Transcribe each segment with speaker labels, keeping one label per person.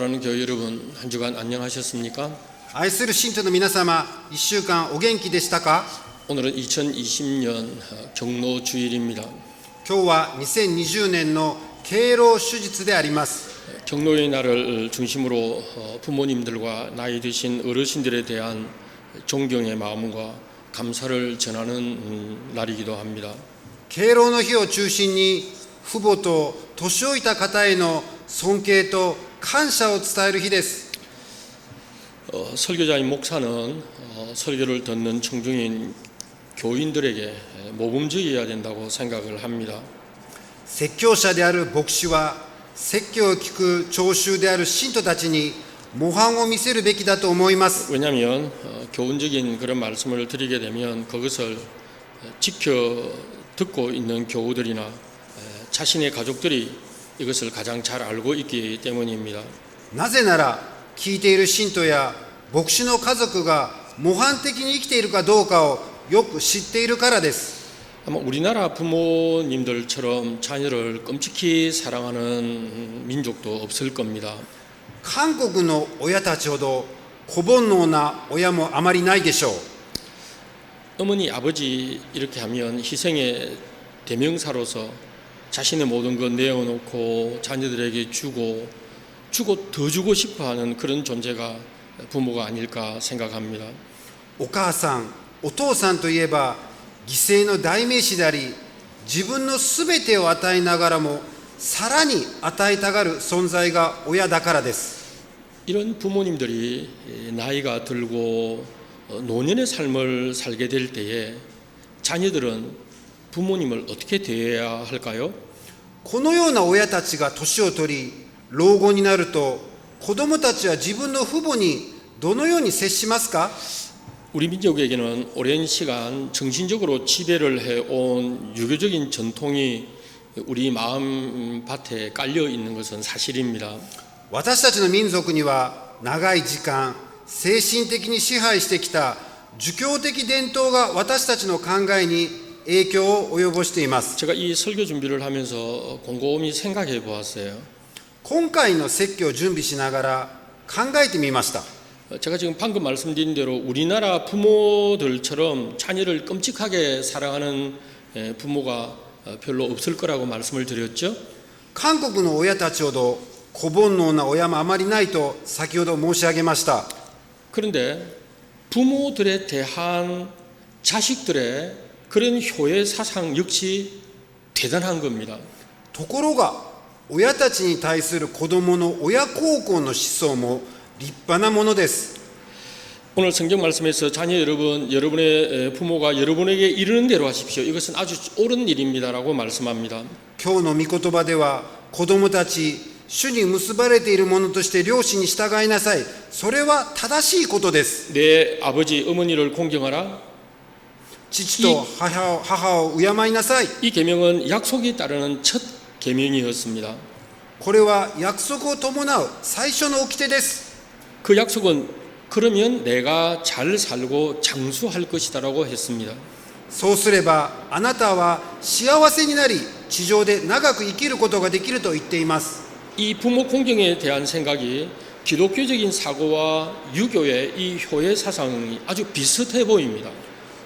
Speaker 1: 사랑하는 교회 여러분, 한 주간 안녕하셨습니까?
Speaker 2: 愛する信徒の皆様、1週間お元気でしたか？
Speaker 1: 오늘은 2020년 경로 주일입니다.
Speaker 2: 今日は2020年の敬老手術であります。
Speaker 1: 경로의 날을 중심으로 부모님들과 나이 드신 어르신들에 대한 존경의 마음과 감사를 전하는 날이기도 합니다.
Speaker 2: 敬老の日を中心に、父母と年老いた方への尊敬と感謝を伝える日です。
Speaker 1: 설교자인 목사는 설교를 듣는 청중인 교인들에게 모범적이어야 된다고 생각을 합니다.
Speaker 2: 説教者である牧師は、説教を聞く聴衆である信徒たちに模範を見せるべきだと思います。
Speaker 1: 왜냐하면 교훈적인 그런 말씀을 드리게 되면 그것을 지켜 듣고 있는 교우들이나 자신의 가족들이 이것을 가장 잘 알고 있기 때문입니다.
Speaker 2: なぜなら、聞いている信徒や牧師の家族が模範的に生きているかどうかをよく知っているからです。
Speaker 1: 아마 우리나라 부모님들처럼 자녀를 끔찍히 사랑하는 민족도 없을 겁니다.
Speaker 2: 韓国の親たちほど子煩悩な親もあまりないでしょう。
Speaker 1: 어머니, 아버지 이렇게 하면 희생의 대명사로서 자신의 모든 것 내어놓고 자녀들에게 주고 더 주고 싶어하는 그런 존재가 부모가 아닐까 생각합니다.
Speaker 2: お母さん、お父さんといえば犠牲の代名詞であり、自分のすべてを与えながらもさらに与えたがる存在が親だからです。
Speaker 1: 이런 부모님들이 나이가 들고 노년의 삶을 살게 될 때에 자녀들은 부모님을 어떻게 대해야 할까요?
Speaker 2: このような親たちが年を取り、老後になると、子供たちは自分の父母にどのように接しますか？
Speaker 1: 우리 민족에게는 오랜 시간 정신적으로 지배를 해온 유교적인 전통이 우리 마음 밭에 깔려 있는 것은 사실입니다.
Speaker 2: 私たちの民族には長い時間、精神的に支配してきた儒教的伝統が私たちの考えに影響を及ぼしています。
Speaker 1: 제가 이 설교 준비를 하면서 곰곰이 생각해 보았어요.
Speaker 2: 今回の説教を準備しながら考えてみました。
Speaker 1: 제가 지금 방금 말씀드린 대로 우리나라 부모들처럼 자녀를 끔찍하게 사랑하는 부모가 별로 없을 거라고 말씀을 드렸죠.
Speaker 2: 韓国の親たちほど子煩悩な親もあまりないと先ほど申し上げました。
Speaker 1: 그런데 부모들에 대한 자식들의 그런 효의 사상 역시 대단한 겁니다.
Speaker 2: ところが親たちに対する子供の親孝行の思想も立派なものです。
Speaker 1: 오늘 성경 말씀에서 자녀 여러분, 여러분의 부모가 여러분에게 이르는 대로 하십시오. 이것은 아주 옳은 일입니다라고 말씀합니다.
Speaker 2: 今日の御言葉では、子供たち、主に結ばれているものとして両親に従いなさい。それは正しいことです。
Speaker 1: 내 아버지, 어머니를 공경하라.
Speaker 2: 父と母を敬いなさい。
Speaker 1: 이 계명은 약속이 따르는 첫 계명이었습니다.
Speaker 2: これは約束を伴う最初の掟です。
Speaker 1: 그 약속은 그러면 내가 잘 살고 장수할 것이다라고 했습니다.
Speaker 2: そうすればあなたは幸せになり、地上で長く生きることができると言っています。
Speaker 1: 이 부모 공경에 대한 생각이 기독교적인 사고와 유교의 이 효의 사상이 아주 비슷해 보입니다.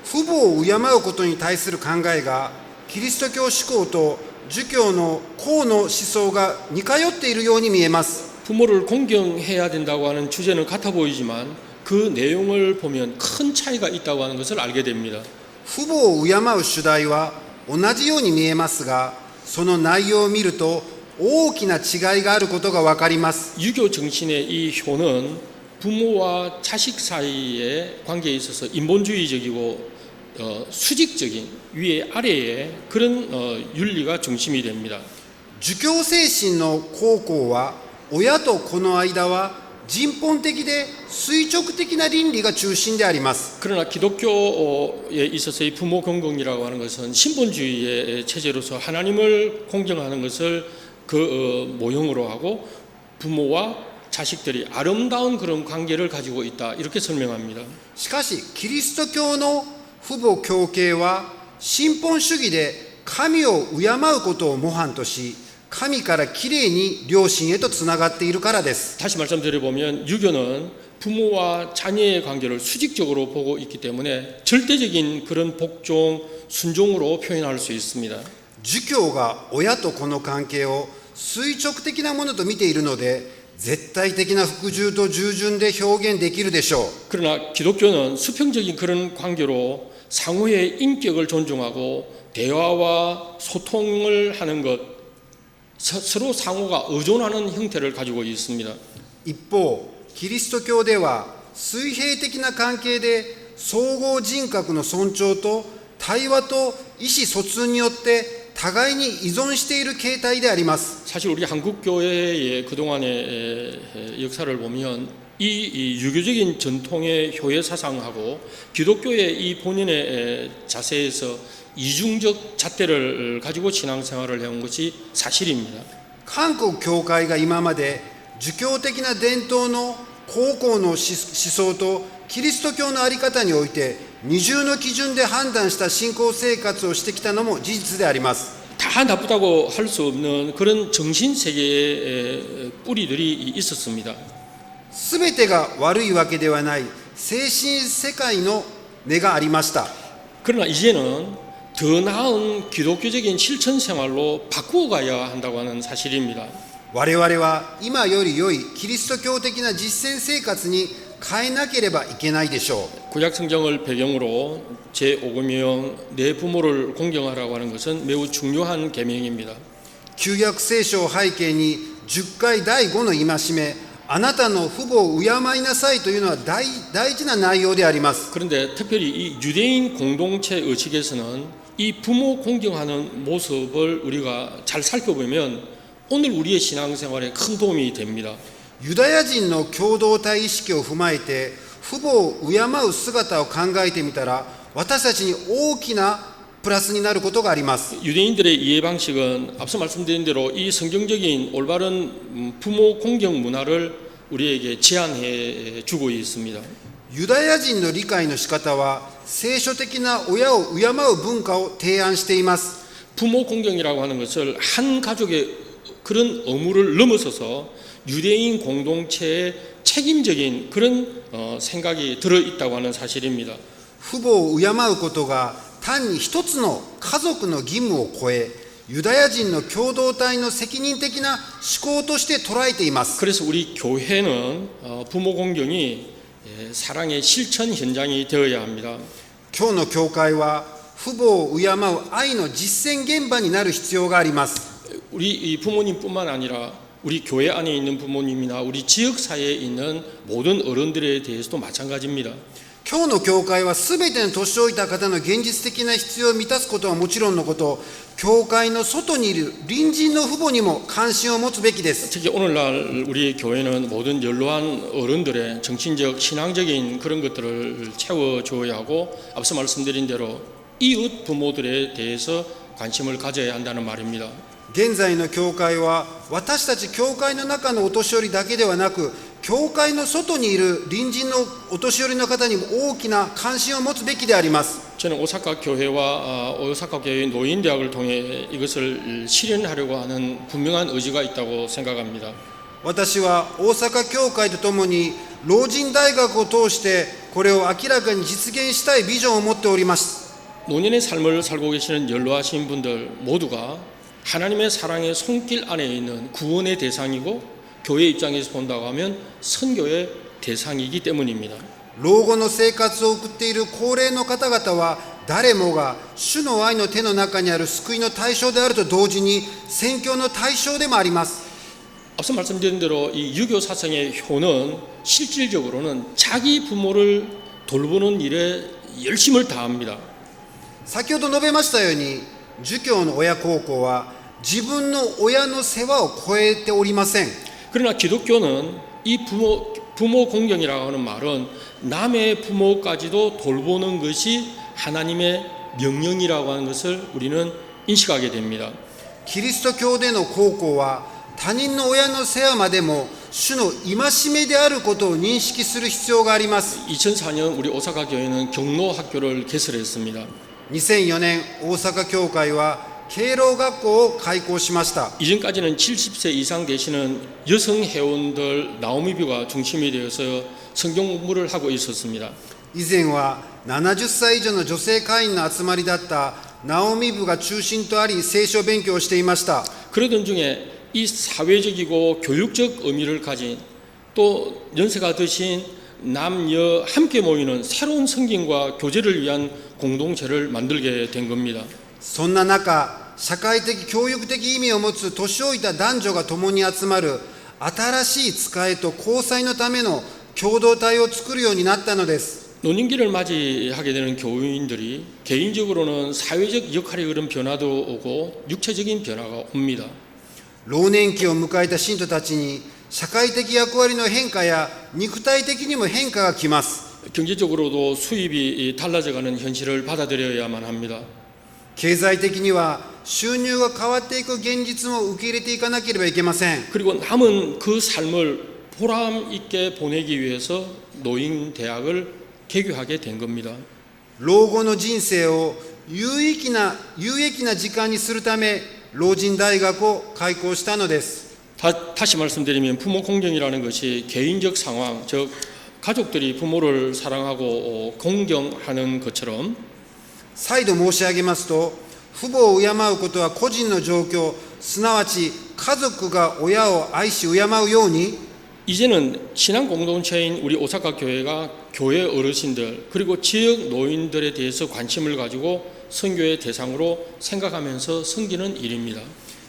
Speaker 2: 父母を敬うことに対する考えが、キリスト教思考と儒教の公の思想が似通っているように見えます。
Speaker 1: 부모를 공경해야 된다고 하는 주제는 같아 보이지만 그 내용을 보면 큰 차이가 있다고 하는 것을 알게 됩니다.
Speaker 2: 父母を敬う主題は同じように見えますが、その内容を見ると大きな違いがあることが分かります。
Speaker 1: 유교 정신의 이 효는 부모와 자식 사이의 관계에 있어서 인본주의적이고 수직적인 위에 아래의 그런 윤리가 중심이 됩니다.
Speaker 2: 儒教精神の孝行は、親と子の間は人本的で垂直的な倫理が中心であります。
Speaker 1: 그러나 기독교에 있어서의 부모 공경이라고 하는 것은 신본주의의 체제로서 하나님을 공경하는 것을 그 모형으로 하고 부모와 자식들이 아름다운 그런 관계를 가지고 있다, 이렇게 설명합니다.
Speaker 2: しかしキリスト教の父母協敬は、神本主義で神を敬うことを模範とし、神からきれいに両親へとつながっているからです。
Speaker 1: 다시 말씀드려보면 유교는 부모와 자녀의 관계를 수직적으로 보고 있기 때문에 절대적인 그런 복종, 순종으로 표현할 수 있습니다.
Speaker 2: 儒教が親と子の関係を垂直的なものと見ているので、絶対的な服従と従順で表現できるでしょう。
Speaker 1: 그러나 기독교는 수평적인 그런 관계로 상호의 인격을 존중하고 대화와 소통을 하는 것, 서로 상호가 의존하는 형태를 가지고 있습니다.
Speaker 2: 一方、キリスト教では水平的な関係で総合人格の尊重と対話と意思疎通によって互いに依存している形態であります。
Speaker 1: 사실 우리 한국 교회의 그동안의 역사를 보면 이 유교적인 전통의 효의 사상하고 기독교의 이 본인의 자세에서 이중적 잣대를 가지고 신앙생활을 해온 것이 사실입니다.
Speaker 2: 韓国教会が今まで儒教的な伝統の高校の思想とキリスト教の在り方において二重の基準で判断した信仰生活をしてきたのも事実であります。
Speaker 1: 다 나쁘다고 할 수 없는 그런 정신세계의 뿌리들이 있었습니다.
Speaker 2: すべてが悪いわけではない精神世界の根がありました。
Speaker 1: 그러나 이제는 더 나은 기독교적인 실천 생활로 바꾸어 가야 한다고 하는 사실입니다.
Speaker 2: 我々は今より良いキリスト教的な実践生活に変えなければいけないでしょう。
Speaker 1: 구약 성경을 배경으로 제5계명 내 부모를 공경하라고 하는 것은 매우 중요한 계명입니다.
Speaker 2: 旧約聖書を背景に10回第5の戒め、あなたの父母を敬いなさいというのは大事な内容であります。
Speaker 1: 그런데 특별히 이 유대인 공동체 의식에서는 이 부모 공경하는 모습을 우리가 잘 살펴보면 오늘 우리의 신앙생활에 큰 도움이 됩니다.
Speaker 2: ユダヤ人の共同体意識を踏まえて父母を敬う姿を考えてみたら、私たちに大きなプラスになることがあります。
Speaker 1: 유대인들의 이해 방식은 앞서 말씀드린 대로 이 성경적인 올바른 부모 공경 문화를 우리에게 제안해 주고 있습니다.
Speaker 2: ユダヤ人の理解の仕方は聖書的な親を敬う文化を提案しています。
Speaker 1: 부모 공경이라고 하는 것을 한 가족의 그런 의무를 넘어서서 유대인 공동체의 책임적인 그런 생각이 들어있다고 하는 사실입니다.
Speaker 2: 父母を敬うことが単に一つの家族の義務を超え、ユダヤ人の共同体の責任的な思考として捉えています。
Speaker 1: 그래서 우리 교회는 부모 공경이 사랑의 실천 현장이 되어야 합니다.
Speaker 2: 今日の教会は父母を敬う愛の実践現場になる必要があります。
Speaker 1: 우리 이 부모님뿐만 아니라 우리 교회 안에 있는 부모님이나 우리 지역 사회에 있는 모든 어른들에 대해서도 마찬가지입니다.
Speaker 2: 今日の教会はすべての年老いた方の現実的な必要を満たすことはもちろんのこと、教会の外にいる隣人の父母にも関心を持つべきです。
Speaker 1: 특히 오늘날 우리 교회는 모든 연로한 어른들의 정신적, 신앙적인 그런 것들을 채워줘야 하고 앞서 말씀드린 대로 이웃 부모들에 대해서 관심을 가져야 한다는 말입니다.
Speaker 2: 現在の教会は私たち教会の中のお年寄りだけではなく、教会の外にいる隣人のお年寄りの方にも大きな関心を持つべきであります。
Speaker 1: 저는 오사카 교회와 오사카 교회의 노인대학을 통해 이것을 실현하려고 하는 분명한 의지가 있다고 생각합니다.
Speaker 2: 私は大阪教会とともに老人大学を通してこれを明らかに実現したいビジョンを持っております。
Speaker 1: 노년의 삶을 살고 계시는 연로하신 분들 모두가 하나님의 사랑의 손길 안에 있는 구원의 대상이고 교회 입장에서 본다고 하면 선교의 대상이기 때문입니다.
Speaker 2: 老後の生活を送っている高齢の方々は誰もが主の愛の手の中にある救いの対象であると同時に宣教の対象でもあります。
Speaker 1: 앞서 말씀드린 대로 이 유교 사상의 효는 실질적으로는 자기 부모를 돌보는 일에 열심을 다합니다.
Speaker 2: 先ほど述べましたように、儒教の親孝行は自分の親の世話を超えておりません。
Speaker 1: 그러나 기독교는 이 부모 공경이라고 하는 말은 남의 부모까지도 돌보는 것이 하나님의 명령이라고 하는 것을 우리는 인식하게 됩니다.
Speaker 2: キリスト教での孝行は他人の親の世話までも主の戒めであることを認識する必要があります。
Speaker 1: 2004년 우리 오사카 교회는 경로 학교를 개설했습니다.
Speaker 2: 2004年大阪教会は敬老学校を開校しました。
Speaker 1: 이전까지는 70세 이상 되시는 여성 회원들 나오미뷰가 중심이 되어서 성경 공부를 하고 있었습니다.
Speaker 2: 以前は70歳以上の女性会員の集まりだったナオミ部が中心とあり聖書勉強をしていました。
Speaker 1: 그러던 중에 이 사회적이고 교육적 의미를 가진 또 연세가 드신 남녀 함께 모이는 새로운 성경과 교제를 위한 공동체를 만들게 된 겁니다.
Speaker 2: そんな中、社会的教育的意味を持つ年老いた男女が共に集まる新しい使いと交際のための共同体を作るようになったのです。
Speaker 1: 노년기를 맞이하게 되는 교우인들이 개인적으로는 사회적 역할에 그런 변화도 오고 육체적인 변화가 옵니다.
Speaker 2: 老年期を迎えた信徒たちに社会的役割の変化や肉体的にも変化がきます。
Speaker 1: 경제적으로도 수입이 달라져가는 현실을 받아들여야만 합니다.
Speaker 2: 経済的には収入が変わっていく現実も受け入れていかなければいけません。
Speaker 1: 그리고 남은 그 삶을 보람 있게 보내기 위해서 노인 대학을 개교하게 된 겁니다.
Speaker 2: 老後の人生を有益な時間にするため老人大学を開校したのです。
Speaker 1: 다시 말씀드리면 부모 공경이라는 것이 개인적 상황, 즉 가족들이 부모를 사랑하고 공경하는 것처럼
Speaker 2: 再度申し上げますと、父母を敬うことは個人の状況、すなわち家族が親を愛し敬うように
Speaker 1: 이제는 신앙 공동체인 우리 오사카 교회가 교회 어르신들 그리고 지역 노인들에 대해서 관심을 가지고 선교의 대상으로 생각하면서 섬기는 일입니다.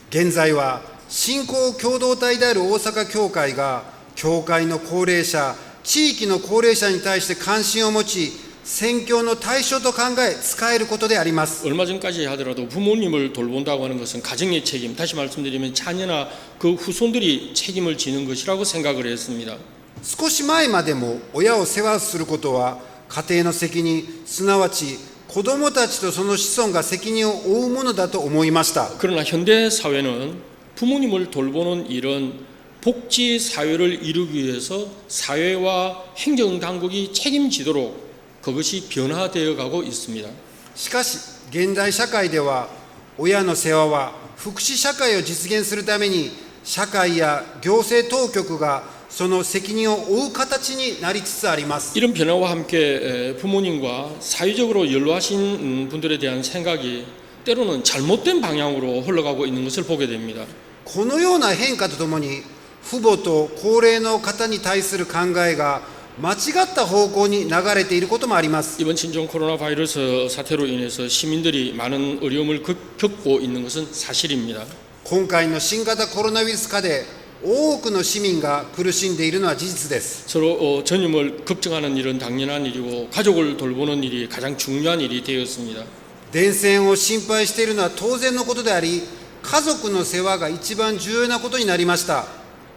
Speaker 2: 現在は信仰共同体である大阪教会が教会の高齢者、地域の高齢者に対して関心を持ち、宣教の対象と考え使えることであります。
Speaker 1: 얼마 전까지 하더라도 부모님을 돌본다고 하는 것은 가정의 책임, 다시 말씀드리면 자녀나 그 후손들이 책임을 지는 것이라고 생각을 했습니다.
Speaker 2: 少し前までも親を世話することは家庭の責任、すなわち子供たちとその子孫が責任を負うものだと思いました。
Speaker 1: 그러나 현대 사회는 부모님을 돌보는 일은 복지 사회를 이루기 위해서 사회와 행정당국이 책임지도록 그것이 변화되어 가고 있습니다.
Speaker 2: しかし現代社会では親の世話は福祉社会を実現するために社会や行政当局がその責任を負う形になりつつあります。
Speaker 1: 이런 변화와 함께 부모님과 사회적으로 연로하신 분들에 대한 생각이 때로는 잘못된 방향으로 흘러가고 있는 것을 보게 됩니다.
Speaker 2: このような変化とともに父母と高齢の方に対する考えが間違った方向に流れていることもあります。
Speaker 1: 이번 신종 코로나 바이러스 사태로 인해서 시민들이 많은 어려움을 겪고 있는 것은 사실입니다.
Speaker 2: 今回の新型コロナウイルス禍で多くの市民が苦しんでいるのは事実です。
Speaker 1: 서로 전염을 걱정하는 일은 당연한 일이고 가족을 돌보는 일이 가장 중요한 일이 되었습니다.
Speaker 2: 伝染を心配しているのは当然のことであり、家族の世話が一番重要なことになりました。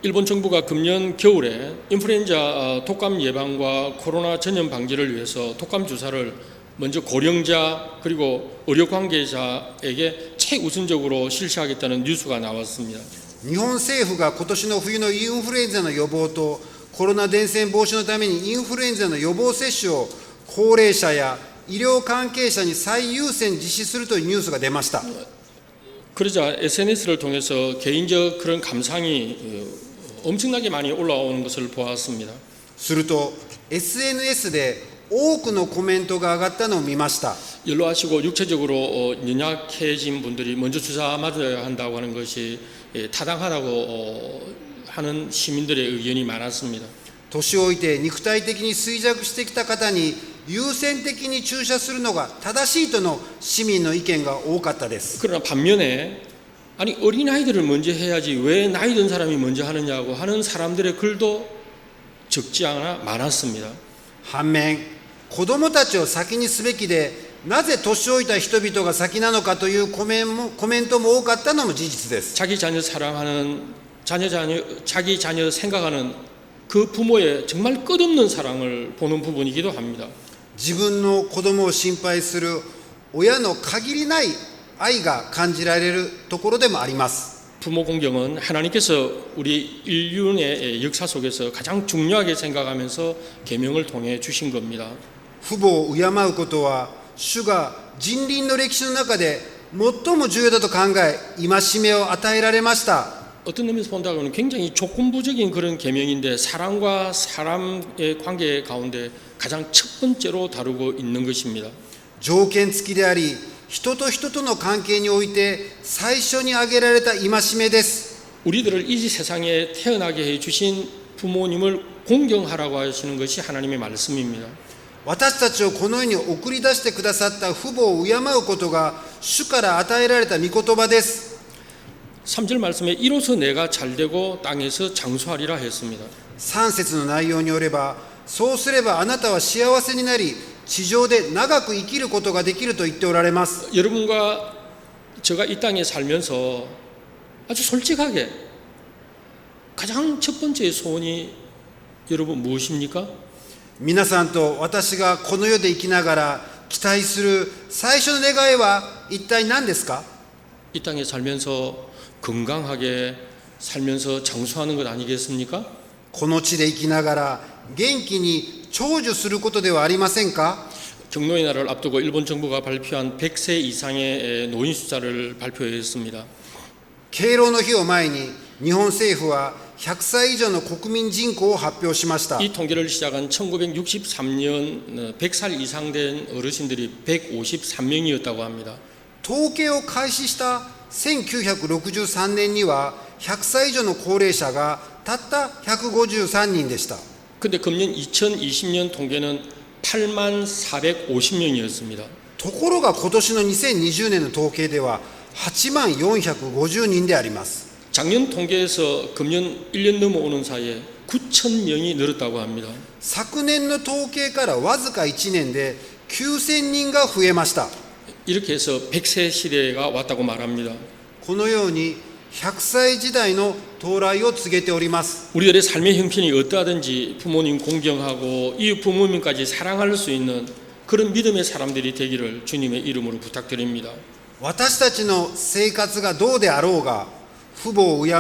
Speaker 1: 일본 정부가 금년 겨울에 인플루엔자 독감 예방과 코로나 전염 방지를 위해서 독감 주사를 먼저 고령자 그리고 의료 관계자에게 최우선적으로 실시하겠다는 뉴스가 나왔습니다.
Speaker 2: 日本政府が今年の冬のインフルエンザの予防とコロナ伝染防止のためにインフルエンザの予防接種を高齢者や医療関係者に最優先実施するというニュースが出ました。
Speaker 1: 그러자 SNS를 통해서 개인적 그런 감상이 엄청나게 많이 올라오는 것을 보았습니다.
Speaker 2: すると SNS で多くのコメントが上がったのを見ました。
Speaker 1: 연로하시고 육체적으로 연약해진 분들이 먼저 주사 맞아야 한다고 하는 것이 타당하다고 하는 시민들의 의견이 많았습니다.
Speaker 2: 年老いて肉体的に衰弱してきた方に優先的に注射するのが正しいとの市民の意見が多かったです。
Speaker 1: 그러나 반면에 아니 어린아이들을 먼저 해야지 왜 나이 든 사람이 먼저 하느냐고 하는 사람들의 글도 적지 않아 많았습니다.
Speaker 2: 反面、子供たちを先にすべきで、なぜ年老いた人々が先なのかというコメントも多かったのも事実です。
Speaker 1: 자기 자녀 사랑하는 자기 자녀 생각하는 그 부모의 정말 끝없는 사랑을 보는 부분이기도 합니다.
Speaker 2: 自分の子供を心配する親の限りない愛が感じられるところでもあります。
Speaker 1: 부모 공경은 하나님께서 우리 인류의 역사 속에서 가장 중요하게 생각하면서 계명을 통해 주신 겁니다.
Speaker 2: 父母を敬うことは主が人倫の歴史の中で最も重要だと考え戒めを与えられました。
Speaker 1: 어떤 의미에서 본다고는 굉장히 조건부적인 그런 계명인데 사람과 사람의 관계 가운데 가장 첫 번째로 다루고 있는 것입니다.
Speaker 2: 条件付きであり、人と人との関係において最初に挙げられた戒めです。
Speaker 1: 우리들을 이 세상에 태어나게 해주신 부모님을 공경하라고 하시는 것이 하나님의 말씀입니다.
Speaker 2: 私たちをこの世に送り出してくださった父母を敬うことが主から与えられた御言葉です。
Speaker 1: 3절 말씀에 이로써 내가 잘되고 땅에서 장수하리라 했습니다.
Speaker 2: 3節の内容によれば、そうすればあなたは幸せになり、地上で長く生きることができると言っておられます。
Speaker 1: 여러분과 제가 이 땅에 살면서 아주 솔직하게 가장 첫 번째 소원이 여러분 무엇입니까?
Speaker 2: 皆さんと私がこの世で生きながら期待する最初の願いは一体何ですか？
Speaker 1: 이 땅에 살면서 건강하게 살면서 장수하는 것 아니겠습니까?
Speaker 2: この地で生きながら元気に長寿することではありませんか？
Speaker 1: 경노의 날을 앞두고 일본 정부가 발표한 100세 이상의 노인 숫자를 발표했습니다.
Speaker 2: 敬老の日を前に日本政府は100歳以上の国民人口を発表しました。
Speaker 1: 이 통계를 시작한 1963년 100살 이상 된 어르신들이 153명이었다고 합니다.
Speaker 2: 統計を開始した1963年には100歳以上の高齢者がたった153人でした。
Speaker 1: 근데 금년 2020년 통계는 8만 450명이었습니다.
Speaker 2: ところが今年の2020年の統計では8万450人であります。
Speaker 1: 작년 통계에서 금년 1년 넘어오는 사이에 9천 명이 늘었다고 합니다.
Speaker 2: 昨年の統計からわずか1年で9000人が増えました。
Speaker 1: 이렇게 해서 100세 시대가 왔다고 말합니다.
Speaker 2: このように100歳時代の到来を告げております。
Speaker 1: 우리들의 삶의 형편이 어떠하든지 부모님 공경하고 이웃 부모님까지 사랑할 수 있는 그런 믿음의 사람들이 되기를 주님의 이름으로 부탁드립니다.
Speaker 2: 私たちの生活がどうであろうが、父母を敬い、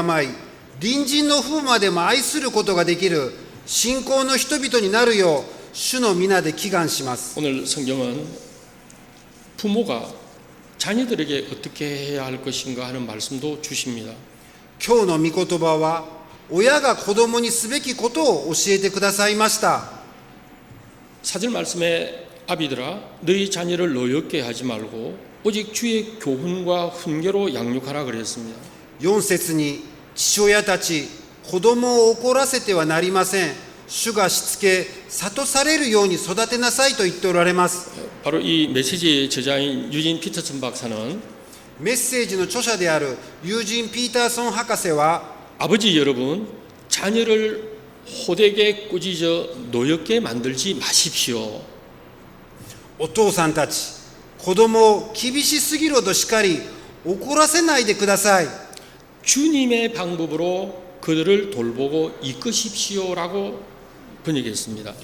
Speaker 2: 隣人の父母までも愛することができる信仰の人々になるよう、主の皆で祈願します。
Speaker 1: 오늘 성경은 부모가 자녀들에게 어떻게 해야 할 것인가 하는 말씀도 주십니다.
Speaker 2: 今日の御言葉は、親が子供にすべきことを教えてくださいました。
Speaker 1: 4절 말씀에 아비들아 너희 자녀를 노엽게 하지 말고 오직 주의 교훈과 훈계로 양육하라 그랬습니다.
Speaker 2: 4節に、父親たち、子供を怒らせてはなりません。主がしつけ、諭されるように育てなさいと言っておられます。
Speaker 1: 바로 이 메시지의 저자인 유진 피터슨 박사는
Speaker 2: メッセージの著者であるユージン・ピーターソン博士は、
Speaker 1: 아버지 여러분 자녀를 호되게 꾸짖어 노엽게 만들지 마십시오.
Speaker 2: お父さんたち、子供を厳しすぎるほど叱り、怒らせないでください。
Speaker 1: 주님의 방법으로 그들을 돌보고 이끄십시오라고 번역했습니다.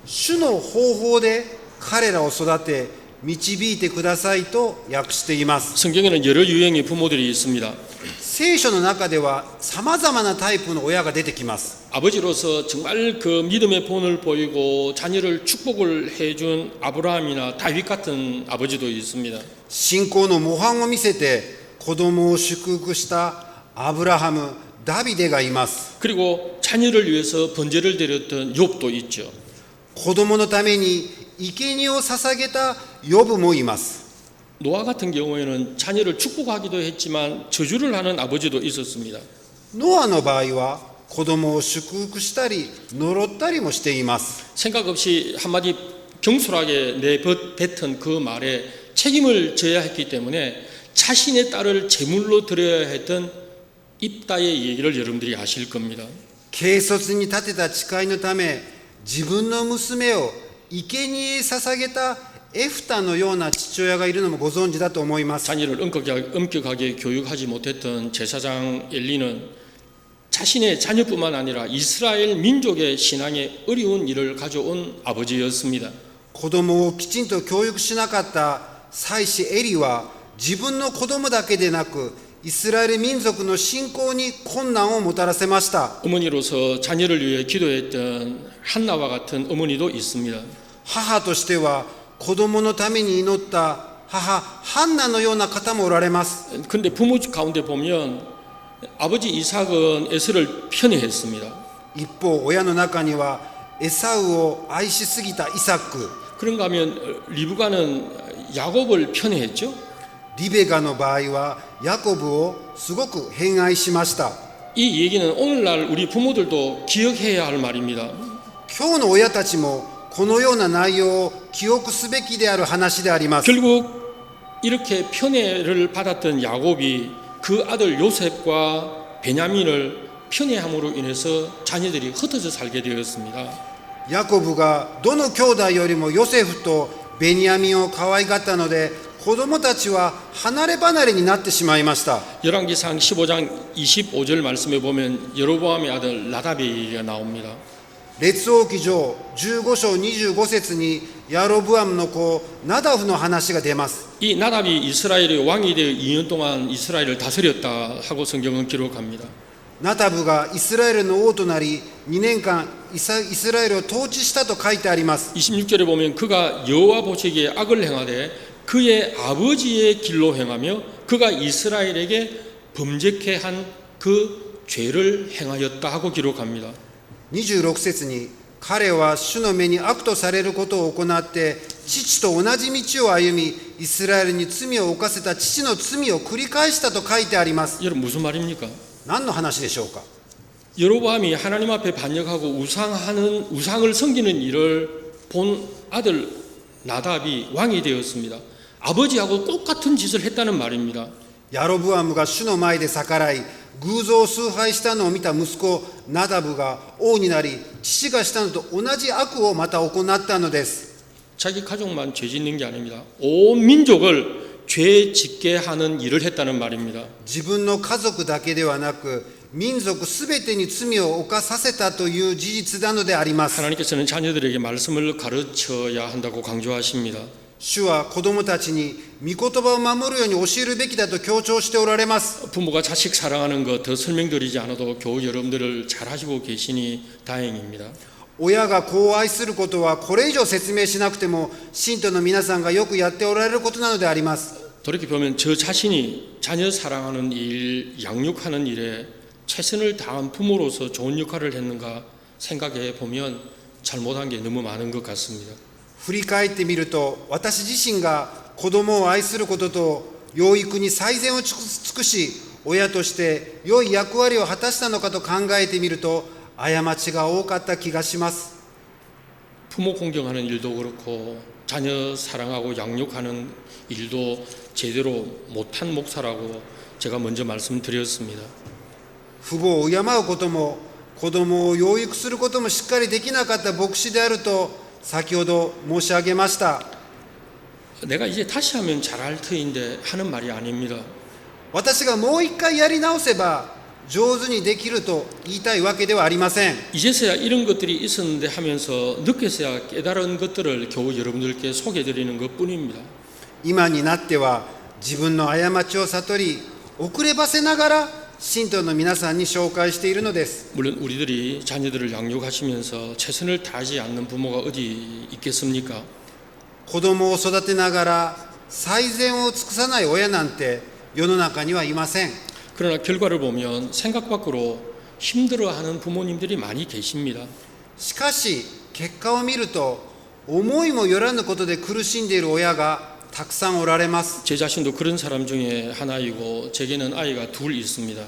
Speaker 2: 主の方法で彼らを育て、導いてくださいと訳しています。
Speaker 1: 성경에는 여러 유형의 부모들이 있습니다.
Speaker 2: 聖書の中では様々なタイプの親が出てきます。
Speaker 1: 아버지로서 정말 그 믿음의 본을 보이고 자녀를 축복을 해준 아브라함이나 다윗 같은 아버지도 있습니다.
Speaker 2: 信仰の模範を見せて子供を祝福したアブラハム、ダビデがいます。
Speaker 1: 그리고 자녀를 위해서 번제를 드렸던 욥도 있죠.
Speaker 2: 子供のために生贄を捧げたヨブもいます。
Speaker 1: 노아 같은 경우에는 자녀를 축복하기도 했지만 저주를 하는 아버지도 있었습니다.
Speaker 2: ノアの場合は子供を祝福したり呪ったりもしています。
Speaker 1: 생각 없이 한마디 경솔하게 내뱉은 그 말에 책임을 져야 했기 때문에 자신의 딸을 제물로 드려야 했던 입다의 얘기를 여러분들이 아실 겁니다.
Speaker 2: 軽率に立てた誓いのため自分の娘を生贄へ捧げたエフタのような父親がいるのもご存知だと思います。
Speaker 1: 자녀를 엄격하게 교육하지 못했던 제사장 엘리는 자신의 자녀뿐만 아니라 이스라엘 민족의 신앙에 어려운 일을 가져온 아버지였습니다.
Speaker 2: 子供をきちんと教育しなかった祭司エリは自分の子供だけでなくイスラエル民族の信仰に困難をもたらせました。
Speaker 1: 어머니로서 자녀를 위해 기도했던 한나와 같은 어머니도 있습니다.
Speaker 2: 母としては子供のために祈った母ハンナのような方もおられます。
Speaker 1: 근데 부모 가운데 보면 아버지 이삭은 에서를 편애했습니다.
Speaker 2: 一方親の中にはエサウを愛しすぎたイサク、
Speaker 1: 그런가 하면 리브가는 야곱을 편애했죠.
Speaker 2: リベガの場合はヤコブをすごく偏愛しました。
Speaker 1: 이 얘기는 오늘날 우리 부모들도 기억해야 할 말입니다.
Speaker 2: 今日の親たちもこのような内容を記憶すべきである話であります。
Speaker 1: 결국 이렇게 편애를 받았던 야곱이 그 아들 요셉과 베냐민을 편애함으로 인해서 자녀들이 흩어져 살게 되었습니다.
Speaker 2: ヤコブがどの兄弟よりもヨセフとベニヤミンを可愛がったので、子供たちは離れ離れになってしまいました。
Speaker 1: 열왕기상 15장 25절 말씀에 보면 여로보암의 아들 나다비가 나옵니다.
Speaker 2: 列王記上15章25節にヤロブアムの子ナダフの話が出ます。
Speaker 1: 이 나답이 이스라엘의 왕이 되어 2년 동안 이스라엘을 다스렸다 하고 성경은 기록합니다.
Speaker 2: ナダブがイスラエルの王となり2年間イスラエルを統治したと書いてあります。
Speaker 1: 26절에 보면 그가 여호와 보시기에 악을 행하되 그의 아버지의 길로 행하며 그가 이스라엘에게 범죄케 한 그 죄를 행하였다 하고 기록합니다.
Speaker 2: 26節に彼は主の目に悪とされることを行って父と同じ道を歩みイスラエルに罪を犯せた父の罪を繰り返したと書いてあります。
Speaker 1: 여러분 무슨 말입니까?
Speaker 2: 何の話でしょうか。
Speaker 1: 여로보암이 하나님 앞에 반역하고 우상을 섬기는 일을 본 아들 나답이 왕이 되었습니다. 아버지하고 똑같은 짓을 했다는 말입니다.
Speaker 2: ヤロブアムが主の前で逆らい偶像を崇拝したのを見た息子ナダブが王になり父がしたのと同じ悪をまた行ったのです。
Speaker 1: 자기 가족만 죄 짓는 게 아닙니다. 온 민족을 죄 짓게 하는 일을 했다는 말입니다.
Speaker 2: 自分の家族だけではなく民族すべてに罪を犯させたという事実なのであります。
Speaker 1: 하나님께서는 자녀들에게 말씀을 가르쳐야 한다고 강조하십니다.
Speaker 2: 主は子供たちに御言葉を守るように教えるべきだと強調しておられます。
Speaker 1: 부모가 자식 사랑하는 것 더 설명드리지 않아도 교우 여러분들을 잘 하시고 계시니 다행입니다.
Speaker 2: 親が子を愛することはこれ以上説明しなくても信徒の皆さんがよくやっておられることなのであります。
Speaker 1: 돌이켜보면 저 자신이 자녀 사랑하는 일, 양육하는 일에 최선을 다한 부모로서 좋은 역할을 했는가 생각해 보면 잘못한 게 너무 많은 것 같습니다.
Speaker 2: 振り返ってみると私自身が子供を愛することと養育に最善を尽くし親として良い役割を果たしたのかと考えてみると過ちが多かった気がします。
Speaker 1: 부모 공경하는 일도 그렇고 자녀 사랑하고 양육하는 일도 제대로 못한 목사라고 제가 먼저 말씀드렸습니다.
Speaker 2: 父母を敬うことも子供を養育することもしっかりできなかった牧師であると先ほど申し上げました。
Speaker 1: 내가 이제 다시 하면 잘할 터인데 하는 말이 아닙니다.
Speaker 2: 私がもう一回やり直せば上手にできると言いたいわけではありません。
Speaker 1: 이제서야 이런 것들이 있었는데 하면서 늦게서야 깨달은 것들을 겨우 여러분들께 소개해드리는 것뿐입니다.
Speaker 2: 今になっては自分の過ちを悟り遅ればせながら信徒の皆さんに紹介しているのです。
Speaker 1: 물론 우리들이 자녀들을 양육하시면서 최선을 다하지 않는 부모가 어디 있겠습니까?
Speaker 2: 子供を育てながら最善を尽くさない親なんて世の中にはいません。
Speaker 1: 그러나 결과를 보면 생각 밖으로 힘들어하는 부모님들이 많이 계십니다.
Speaker 2: しかし結果を見ると思いもよらぬことで苦しんでいる親がたくさんおられます。
Speaker 1: 제 자신도 그런 사람 중에 하나이고 제게는 아이가 둘 있습니다.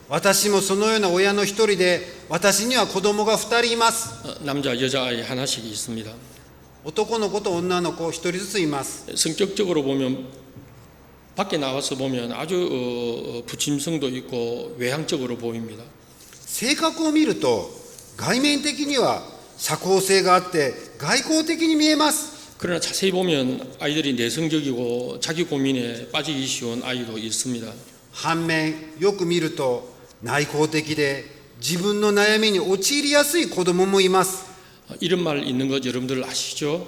Speaker 2: 私もそのような親の一人で私には子供が2人います。
Speaker 1: 남자 여자아이 하나씩 있습니다.
Speaker 2: 男の子と女の子1人ずついます。
Speaker 1: 성격적으로 보면 밖에 나와서 보면 아주 부침성도 있고 외향적으로 보입니다.
Speaker 2: 性格を見ると外面的には社交性があって外交的に見えます。
Speaker 1: 그러나 자세히 보면 아이들이 내성적이고 자기 고민에 빠지기 쉬운 아이도 있습니다.
Speaker 2: 反面よく見ると内向的で自分の悩みに陥りやすい子供もいます。
Speaker 1: 이런 말 있는 것 여러분들 아시죠?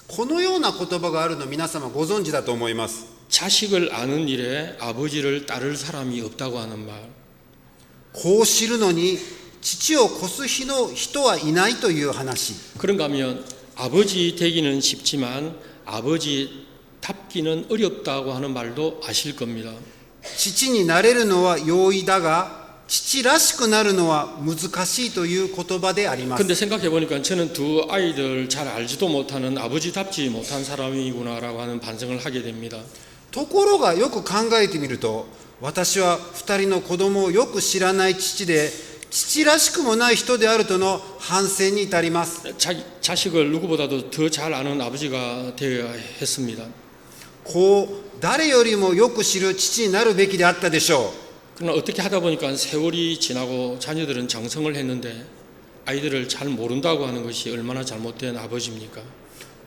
Speaker 2: このような言葉があるの皆様ご存知だと思います。
Speaker 1: 자식을 아는 일에 아버지를 따를 사람이 없다고 하는 말.
Speaker 2: 子を知るのに父を越す人はいないという話。
Speaker 1: 그런가 하면 아버지 되기는 쉽지만 아버지 답기는 어렵다고 하는 말도 아실 겁니다.
Speaker 2: 父になれるのは容易だが、父らしくなるのは難しいという言葉であります。
Speaker 1: 근데 생각해 보니까 저는 두 아이들 잘 알지도 못하는 아버지답지 못한 사람이구나라고 하는 반성을 하게 됩니다.
Speaker 2: ところがよく考えてみると、私は2人の子供をよく知らない父で、父らしくもない人であるとの反省に至ります。
Speaker 1: 자식을 누구보다도 더 잘 아는 아버지가 되어야 했습니다.
Speaker 2: こう誰よりもよく知る父になるべきであったでしょう。
Speaker 1: 그러나 어떻게 하다 보니까 세월이 지나고 자녀들은 장성을 했는데 아이들을 잘 모른다고 하는 것이 얼마나 잘못된 아버지입니까?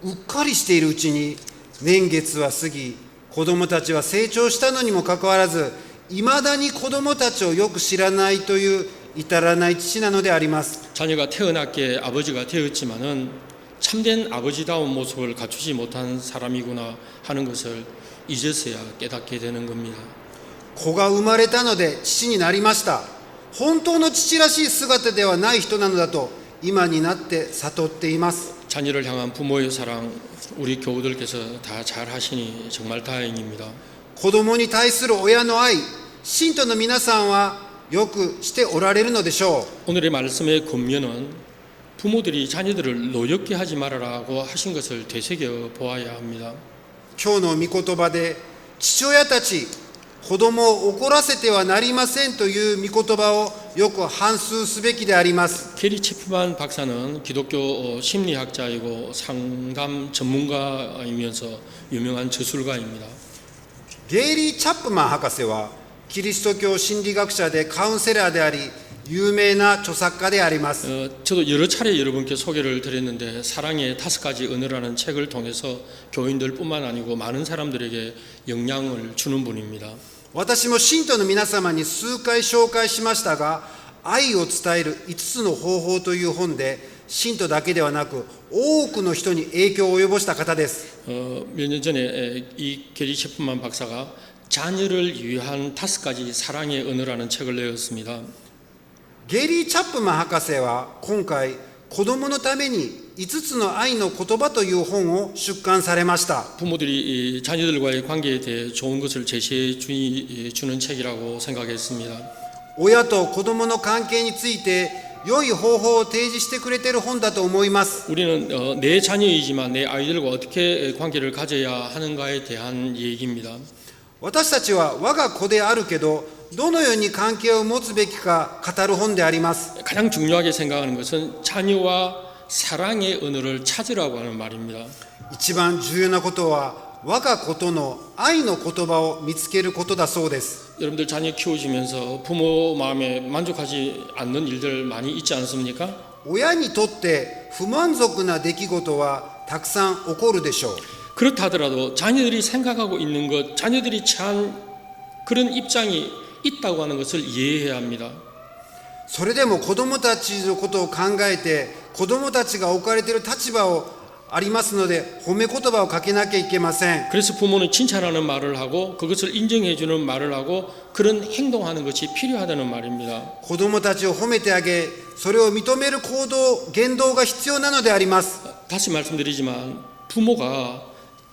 Speaker 2: うっかりしているうちに年月は過ぎ、子供たちは成長したのにもかかわらず、いまだに子供たちをよく知らないという至らない父なのであります。
Speaker 1: 자녀가 태어났기에 아버지가 되었지만은 참된 아버지다운 모습을 갖추지 못한 사람이구나 하는 것을 이제서야 깨닫게 되는 겁니다.
Speaker 2: 子が生まれたので父になりました。本当の父らしい姿ではない人なのだと今になって悟っています。
Speaker 1: 자녀를 향한 부모의 사랑 우리 교우들께서 다 잘 하시니 정말 다행입니다.
Speaker 2: 子供に対する親の愛、信徒の皆さんはよくしておられるのでしょう。
Speaker 1: 오늘의 말씀의 근면은 부모들이 자녀들을 노엽게 하지 말아라고 하신 것을 되새겨 보아야 합니다.
Speaker 2: 今日の御言葉で、父親たち、子供を怒らせてはなりませんという御言葉をよく反芻すべきであります。
Speaker 1: 게리 체프만 박사는 기독교 심리학자이고 상담 전문가이면서 유명한 저술가입니다.
Speaker 2: ゲイリー・チャップマン博士はキリスト教心理学者でカウンセラーであり、有名な著作家であります。
Speaker 1: 저도 여러 차례 여러분께 소개를 드렸는데 사랑의 5가지 언어라는 책을 통해서 교인들뿐만 아니고 많은 사람들에게 영향을 주는 분입니다.
Speaker 2: 私も信徒の皆様に数回紹介しましたが、愛を伝える5つの方法という本で、信徒だけではなく多くの人に影響を及ぼした方です。
Speaker 1: 몇 년 전에 이 게리 체프만 박사가 자녀를 위한 5가지 사랑의 언어라는 책을 내었습니다.
Speaker 2: ゲイリー・チャップマン博士は今回、子供のために5つの愛の言葉という本を出刊されました。
Speaker 1: 부모들이 자녀들과의 관계에 대해 좋은 것을 제시해 주는 책이라고 생각했습니다.
Speaker 2: 親と子供の関係について良い方法を提示してくれている本だと思います。
Speaker 1: 우리는 내 자녀이지만 내 아이들과 어떻게 관계를 가져야 하는가에 대한 얘기입니다.
Speaker 2: 私たちは我が子であるけど、どのように関係を持つべきか語る本であります。
Speaker 1: 가장 중요하게 생각하는 것은 자녀와 사랑의 언어를 찾으라고 하는 말입니다.
Speaker 2: 一番重要なことは我が子との愛の言葉を見つけることだそうです。
Speaker 1: 여러분들 자녀 키우시면서 부모 마음에 만족하지 않는 일들 많이 있지 않습니까?
Speaker 2: 親にとって不満足な出来事はたくさん起こるでしょう。
Speaker 1: 그렇다 하더라도 자녀들이 생각하고 있는 것, 자녀들이 처한 그런 입장이 있다고 하는 것을 이해해야 합니다.
Speaker 2: それでも子供たちのことを考えて、子供たちが置かれている立場をありますので、褒め言葉をかけなきゃいけません。
Speaker 1: 그래서 부모는 칭찬하는 말을 하고 그것을 인정해 주는 말을 하고 그런 행동하는 것이 필요하다는 말입니다.
Speaker 2: 子供たちを褒めてあげ、それを認める行動、言動が必要なのであります。
Speaker 1: 다시 말씀드리지만 부모가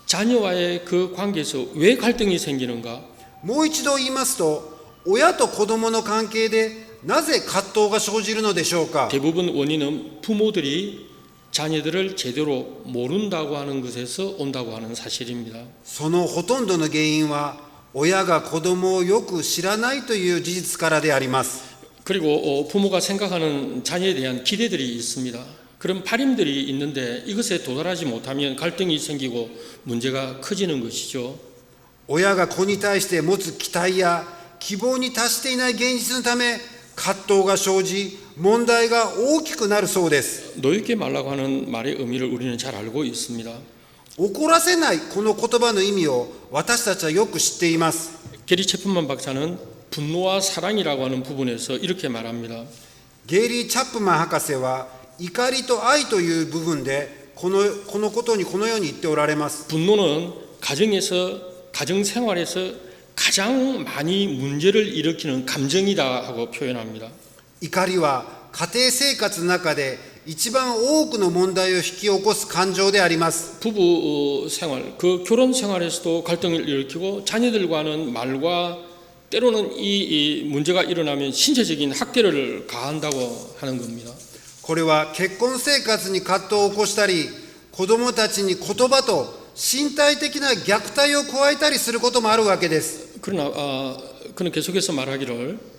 Speaker 1: 자녀와의 그 관계에서 왜 갈등이 생기는가?
Speaker 2: もう一度言いますと、親と子供の関係でなぜ葛藤が生じるのでしょうか。
Speaker 1: 대부분 원인은 부모들이 자녀들을 제대로 모른다고 하는 것에서 온다고 하는 사실입니다.
Speaker 2: そのほとんどの原因は、親が子供をよく知らないという事実からであります。
Speaker 1: 그리고 부모가 생각하는 자녀에 대한 기대들이 있습니다. 그런 바람들이 있는데 이것에 도달하지 못하면 갈등이 생기고 문제가 커지는 것이죠.
Speaker 2: 親が子に対して持つ期待や希望に達していない現実のため、葛藤が生じ、問題が大きくなるそうです。
Speaker 1: 노엽게 말라고 하는 말의 의미를 우리는 잘 알고 있습니다.
Speaker 2: 怒らせないこの言葉の意味を私たちはよく知っています。
Speaker 1: 게리 체프만 박사는 분노와 사랑이라고 하는 부분에서 이렇게 말합니다.
Speaker 2: ゲイリー・チャップマン博士は怒りと愛という部分でこのことにこのように言っておられます。
Speaker 1: 분노는 가정 생활에서 가장 많이 문제를 일으키는 감정이다 하고 표현합니다.
Speaker 2: 怒りは家庭生活の中で一番多くの問題を引き起こす感情であります。
Speaker 1: 부부 생활, 그 결혼 생활에서도 갈등을 일으키고 자녀들과는 말과 때로는 이 문제가 일어나면 신체적인 학대를 가한다고 하는 겁니다.
Speaker 2: これは結婚生活に葛藤を起こしたり、子供たちに言葉と身体的な虐待を加えたりすることもあるわけです。
Speaker 1: 그러나 그는 계속해서 말하기를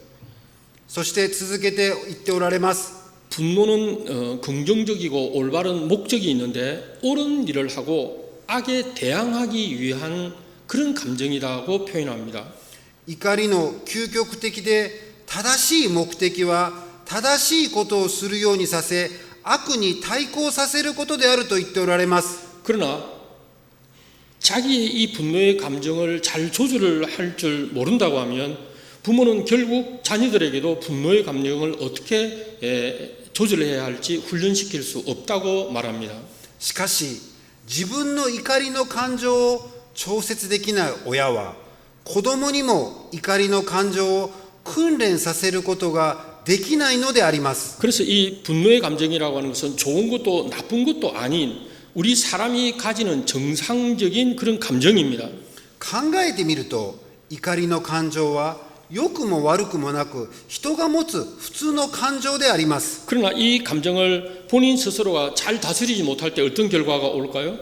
Speaker 2: そして続けて言っておられます。
Speaker 1: 분노는 긍정적이고 올바른 목적이 있는데 옳은 일을 하고 악에 대항하기 위한 그런 감정이라고 표현합니다.
Speaker 2: 怒りの究極的で正しい目的は正しいことをするようにさせ、悪に対抗させることであると言っておられます。
Speaker 1: 그러나 자기의 이 분노의 감정을 잘 조절을 할 줄 모른다고 하면 부모는 결국 자녀들에게도 분노의 감정을 어떻게 조절해야 할지 훈련시킬 수 없다고 말합니다.
Speaker 2: しかし自分の怒りの感情を調節できない親は子供にも怒りの感情を訓練させることができないのであります。
Speaker 1: 그래서 이 분노의 감정이라고 하는 것은 좋은 것도 나쁜 것도 아닌 우리 사람이 가지는 정상적인 그런 감정입니다.
Speaker 2: 考えてみると怒りの感情は良くも悪くもなく人が持つ普通の感情であります。
Speaker 1: 그러나 이 감정을 본인 스스로가 잘 다스리지 못할 때 어떤 결과가 올까요?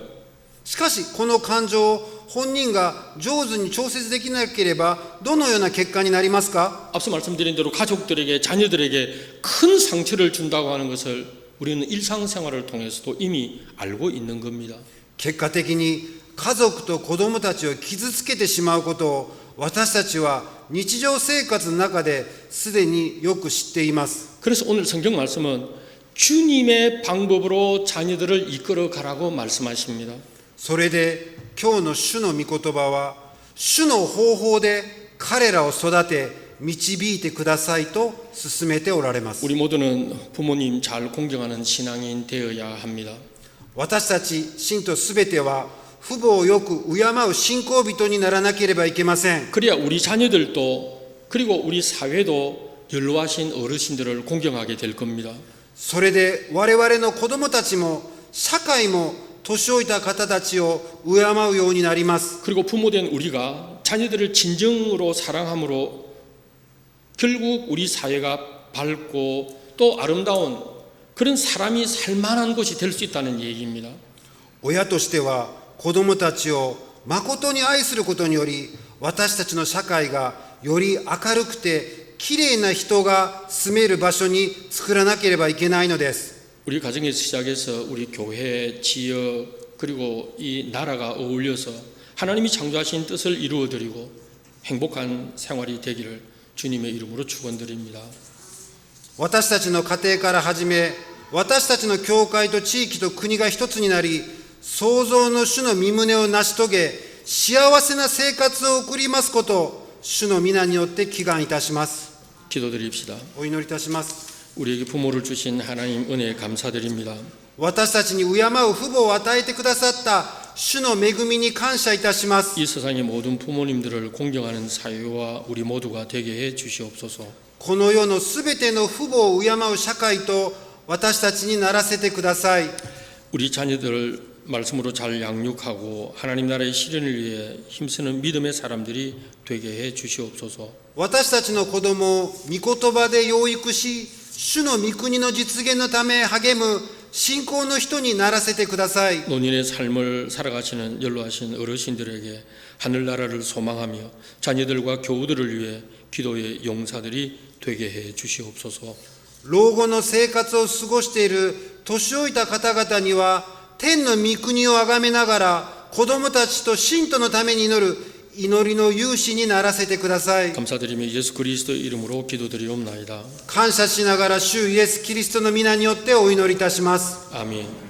Speaker 2: しかしこの感情を本人が上手に調節できなければどのような結果になりますか？
Speaker 1: 앞서 말씀드린 대로 가족들에게 자녀들에게 큰 상처를 준다고 하는 것을 우리는 일상생활을 통해서도 이미 알고 있는 겁니다.
Speaker 2: 結果的に家族と子供たちを傷つけてしまうことを私たちは日常生活の中ですでによく知っています。
Speaker 1: 그래서 오늘 성경 말씀은 주님의 방법으로 자녀들을 이끌어 가라고 말씀하십니다.
Speaker 2: それで今日の主の御言葉は主の方法で彼らを育て導いてくださいと勧めておられます。
Speaker 1: 우리 모두는 부모님 잘 공경하는 신앙인 되어야 합니다.
Speaker 2: 私たち信徒すべては父母をよく敬う信仰人にならなければいけません。
Speaker 1: 그래야 우리 자녀들도 그리고 우리 사회도 연로하신 어르신들을 공경하게 될 겁니다.
Speaker 2: それで我々の子供たちも社会も年老いた方たちを敬うようになります。
Speaker 1: 그리고 부모된 우리가 자녀들을 진정으로 사랑함으로 결국 우리 사회가 밝고 또 아름다운 그런 사람이 살만한 곳이 될 수 있다는 얘기입니다.
Speaker 2: 親としては子供たちを誠に愛することにより私たちの社会がより明るくてきれいな人が住める場所に作らなければいけないのです。
Speaker 1: 우리 가정에서 시작해서 우리 교회, 지역 그리고 이 나라가 어울려서 하나님이 창조하신 뜻을 이루어드리고 행복한 생활이 되기를 주님의 이름으로 축원드립니다.
Speaker 2: 私たちの家庭から始め私たちの教会と地域と国が一つになり創造の主の御胸を成し遂げ幸せな生活を送りますことを主の皆によって祈願いたします。
Speaker 1: 기도드립시다.
Speaker 2: お祈りいたします。
Speaker 1: 우리에게 부모를 주신 하나님 은혜에 감사드립니다.
Speaker 2: 私たちに敬う父母を与えてくださった主の恵みに感謝いたします。
Speaker 1: 이 세상의 모든 부모님들을 공경하는 사회와 우리 모두가 되게 해 주시옵소서.
Speaker 2: この世のすべての父母を敬う社会と私たちにならせてください。
Speaker 1: 우리 자녀들을 말씀으로 잘 양육하고 하나님 나라의 실현을 위해 힘쓰는 믿음의 사람들이 되게 해 주시옵소서.
Speaker 2: 私たちの子供を御言葉で養育し主の御国の実現のため励む信仰の人にならせてください。
Speaker 1: 노년의 삶을 살아가시는 연로하신 어르신들에게 하늘나라를 소망하며 자녀들과 교우들을 위해 기도의 용사들이 되게 해 주시옵소서.
Speaker 2: 老後の生活を過ごしている年老いた方々には天の御国をあがめながら子供たちと信徒のために祈る祈りの勇士にならせてください。
Speaker 1: 감사드리며 예수 그리스도의 이름으로 기도드리옵나이다.
Speaker 2: 感謝しながら主イエスキリストの皆によってお祈りいたします。
Speaker 1: 아멘.